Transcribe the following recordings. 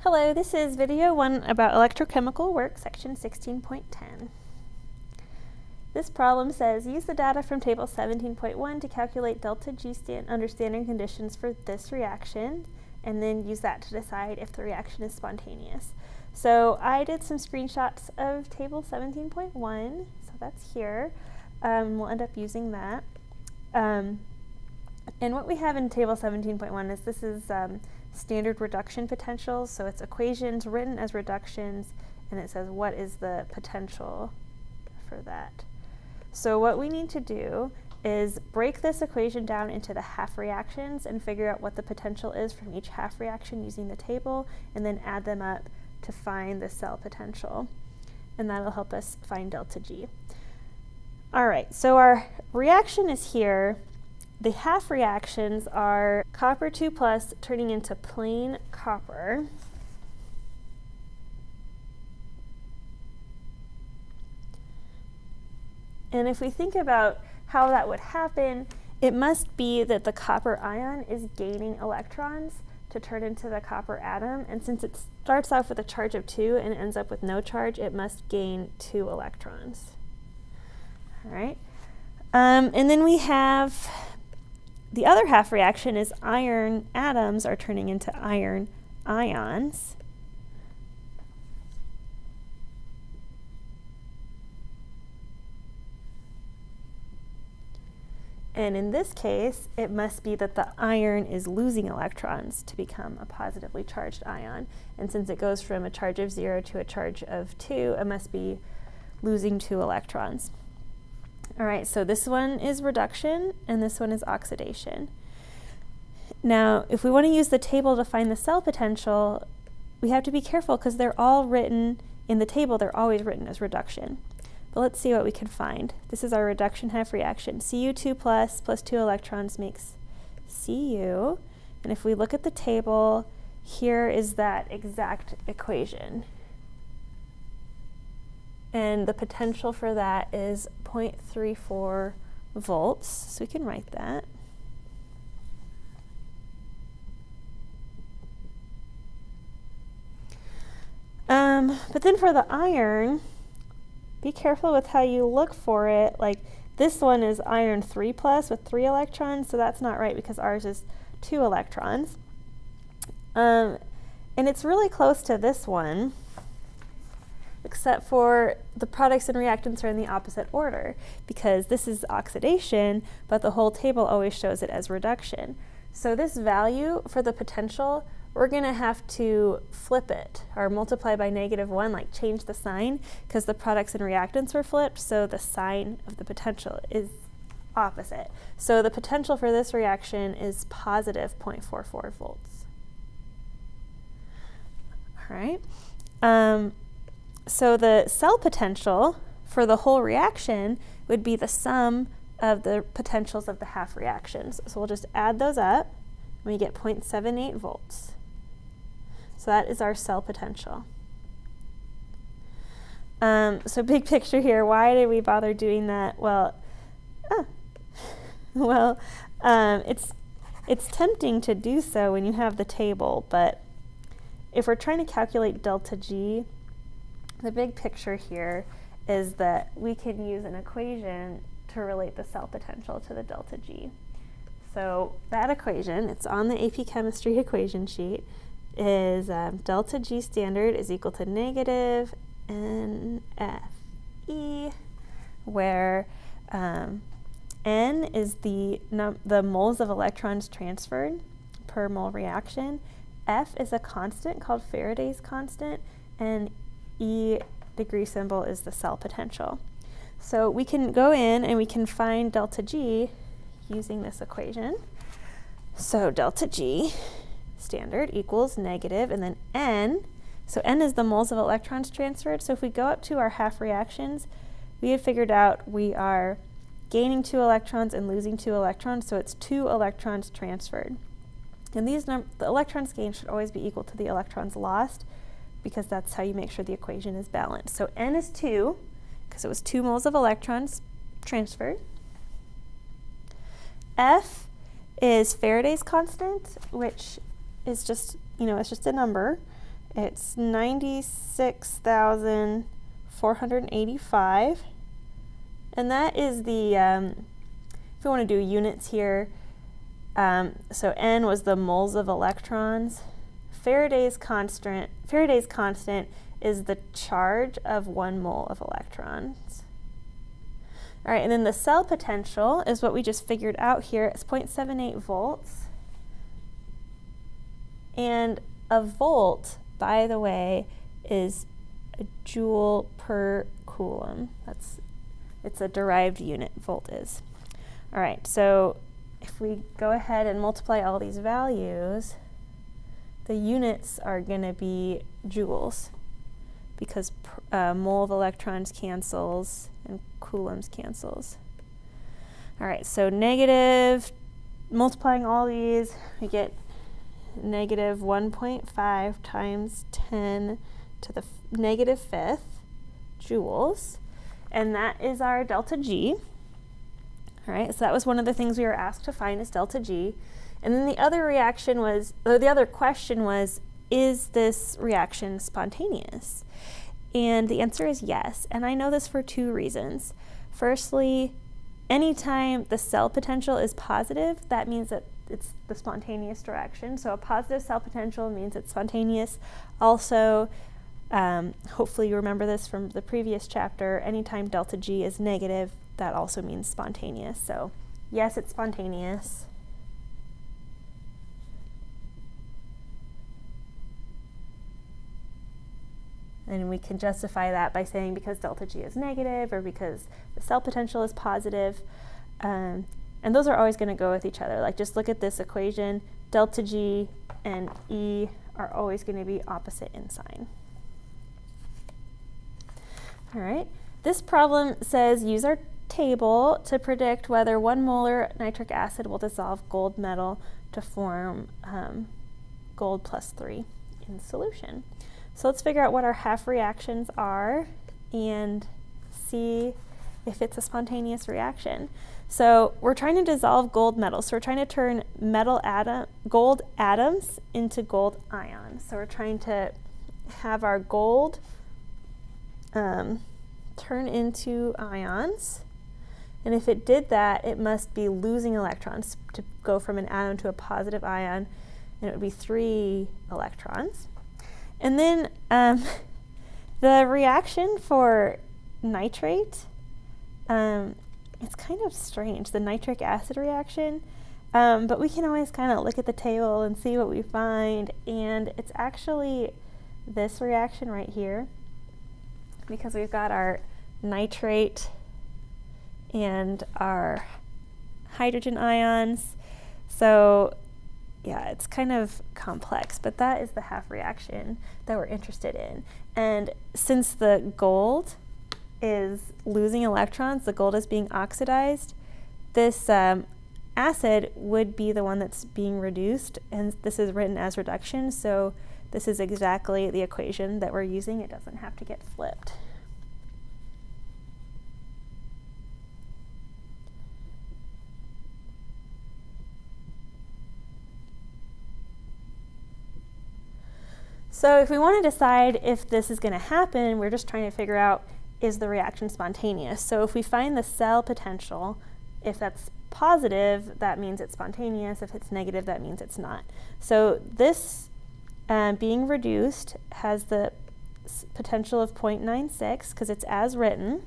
Hello, this is video 1 about electrochemical work, section 16.10. This problem says, use the data from table 17.1 to calculate delta G under standard conditions for this reaction, and then use that to decide if the reaction is spontaneous. So I did some screenshots of table 17.1, so that's here. We'll end up using that. And what we have in table 17.1 is this is standard reduction potentials, so it's equations written as reductions, and it says what is the potential for that. So what we need to do is break this equation down into the half reactions and figure out what the potential is from each half reaction using the table, and then add them up to find the cell potential, and that'll help us find delta G. Alright, so our reaction is here. The half reactions are copper 2 plus turning into plain copper. And if we think about how that would happen, it must be that the copper ion is gaining electrons to turn into the copper atom. And since it starts off with a charge of 2 and ends up with no charge, it must gain 2 electrons. All right. And then we have the other half reaction is iron atoms are turning into iron ions. And in this case, it must be that the iron is losing electrons to become a positively charged ion. And since it goes from a charge of 0 to a charge of 2, it must be losing 2 electrons. All right, so this one is reduction and this one is oxidation. Now, if we want to use the table to find the cell potential, we have to be careful because they're all written in the table, they're always written as reduction. But let's see what we can find. This is our reduction half reaction. Cu2 plus 2 electrons makes Cu. And if we look at the table, here is that exact equation. And the potential for that is 0.34 volts, so we can write that. But then for the iron, be careful with how you look for it. Like this one is iron 3 plus with 3 electrons, so that's not right because ours is 2 electrons. And it's really close to this one, except for the products and reactants are in the opposite order because this is oxidation, but the whole table always shows it as reduction. So this value for the potential, we're going to have to flip it or multiply by -1, like change the sign, because the products and reactants were flipped, so the sign of the potential is opposite. So the potential for this reaction is positive 0.44 volts. All right. So the cell potential for the whole reaction would be the sum of the potentials of the half reactions. So we'll just add those up and we get 0.78 volts. So that is our cell potential. So big picture here, why did we bother doing that? Well, it's tempting to do so when you have the table, but if we're trying to calculate delta G, the big picture here is that we can use an equation to relate the cell potential to the delta G. So that equation, it's on the AP Chemistry equation sheet, is delta G standard is equal to negative NFE, where N is the moles of electrons transferred per mole reaction, F is a constant called Faraday's constant, and E degree symbol is the cell potential. So we can go in and we can find delta G using this equation. So delta G standard equals negative and then N. So N is the moles of electrons transferred. So if we go up to our half reactions, we had figured out we are gaining 2 electrons and losing 2 electrons, so it's 2 electrons transferred. And the electrons gained should always be equal to the electrons lost, because that's how you make sure the equation is balanced. So N is 2, because it was 2 moles of electrons transferred. F is Faraday's constant, which is just, it's just a number. It's 96,485. And that is the, if we want to do units here, so N was the moles of electrons. Faraday's constant is the charge of 1 mole of electrons. All right, and then the cell potential is what we just figured out here. It's 0.78 volts. And a volt, by the way, is a joule per coulomb. It's a derived unit, volt is. All right, so if we go ahead and multiply all these values, the units are going to be joules, because mole of electrons cancels and coulombs cancels. All right, so negative, multiplying all these, we get negative 1.5 times 10 to the negative 5th joules, and that is our delta G. All right, so that was one of the things we were asked to find, is delta G. And then the other question was, is this reaction spontaneous? And the answer is yes, and I know this for 2 reasons. Firstly, anytime the cell potential is positive, that means that it's the spontaneous direction. So a positive cell potential means it's spontaneous. Also, hopefully you remember this from the previous chapter, anytime delta G is negative, that also means spontaneous. So yes, it's spontaneous. And we can justify that by saying because delta G is negative or because the cell potential is positive. And those are always going to go with each other. Like, just look at this equation. Delta G and E are always going to be opposite in sign. All right. This problem says use our table to predict whether 1 molar nitric acid will dissolve gold metal to form gold plus 3 in solution. So let's figure out what our half reactions are and see if it's a spontaneous reaction. So we're trying to dissolve gold metal. So we're trying to turn gold atoms into gold ions. So we're trying to have our gold turn into ions. And if it did that, it must be losing electrons to go from an atom to a positive ion, and it would be 3 electrons. And then the reaction for nitrate, it's kind of strange, the nitric acid reaction, but we can always kind of look at the table and see what we find, and it's actually this reaction right here, because we've got our nitrate and our hydrogen ions. So yeah, it's kind of complex, but that is the half reaction that we're interested in. And since the gold is losing electrons, the gold is being oxidized, this acid would be the one that's being reduced, and this is written as reduction, so this is exactly the equation that we're using. It doesn't have to get flipped. So if we want to decide if this is going to happen, we're just trying to figure out, is the reaction spontaneous? So if we find the cell potential, if that's positive, that means it's spontaneous. If it's negative, that means it's not. So this being reduced has the potential of 0.96 because it's as written.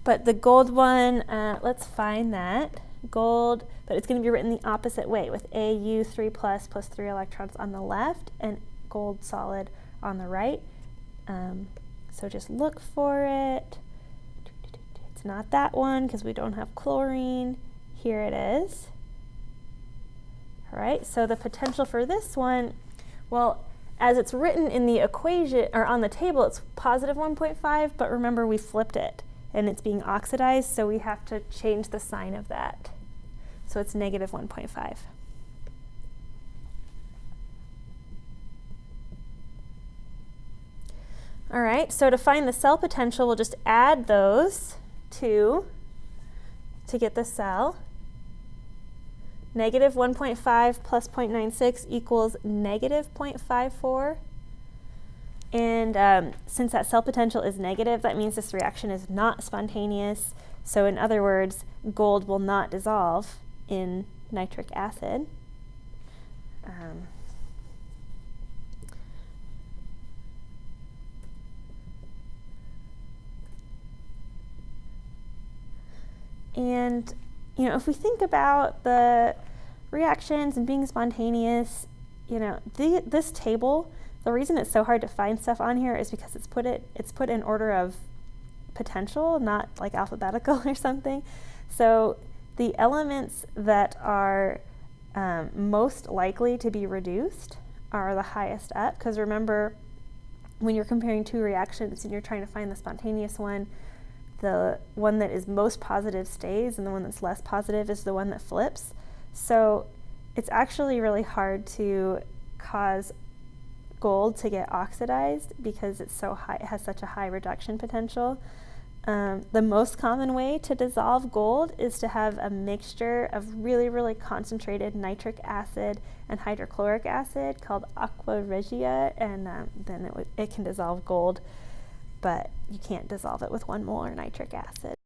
But the gold one, let's find that. Gold, but it's going to be written the opposite way with Au 3 plus 3 electrons on the left and gold solid on the right. So just look for it. It's not that one because we don't have chlorine. Here it is. All right, so the potential for this one, well, as it's written in the equation or on the table, it's positive 1.5, but remember we flipped it and it's being oxidized, so we have to change the sign of that. So it's negative 1.5. All right, so to find the cell potential, we'll just add those two to get the cell. Negative 1.5 plus 0.96 equals negative 0.54. And since that cell potential is negative, that means this reaction is not spontaneous. So in other words, gold will not dissolve in nitric acid. And if we think about the reactions and being spontaneous, this table, the reason it's so hard to find stuff on here is because it's put in order of potential, not like alphabetical or something. So the elements that are most likely to be reduced are the highest up, because remember, when you're comparing two reactions and you're trying to find the spontaneous one, the one that is most positive stays and the one that's less positive is the one that flips. So it's actually really hard to cause gold to get oxidized because it's so high, it has such a high reduction potential. The most common way to dissolve gold is to have a mixture of really, really concentrated nitric acid and hydrochloric acid called aqua regia, and then it can dissolve gold, but you can't dissolve it with 1 molar nitric acid.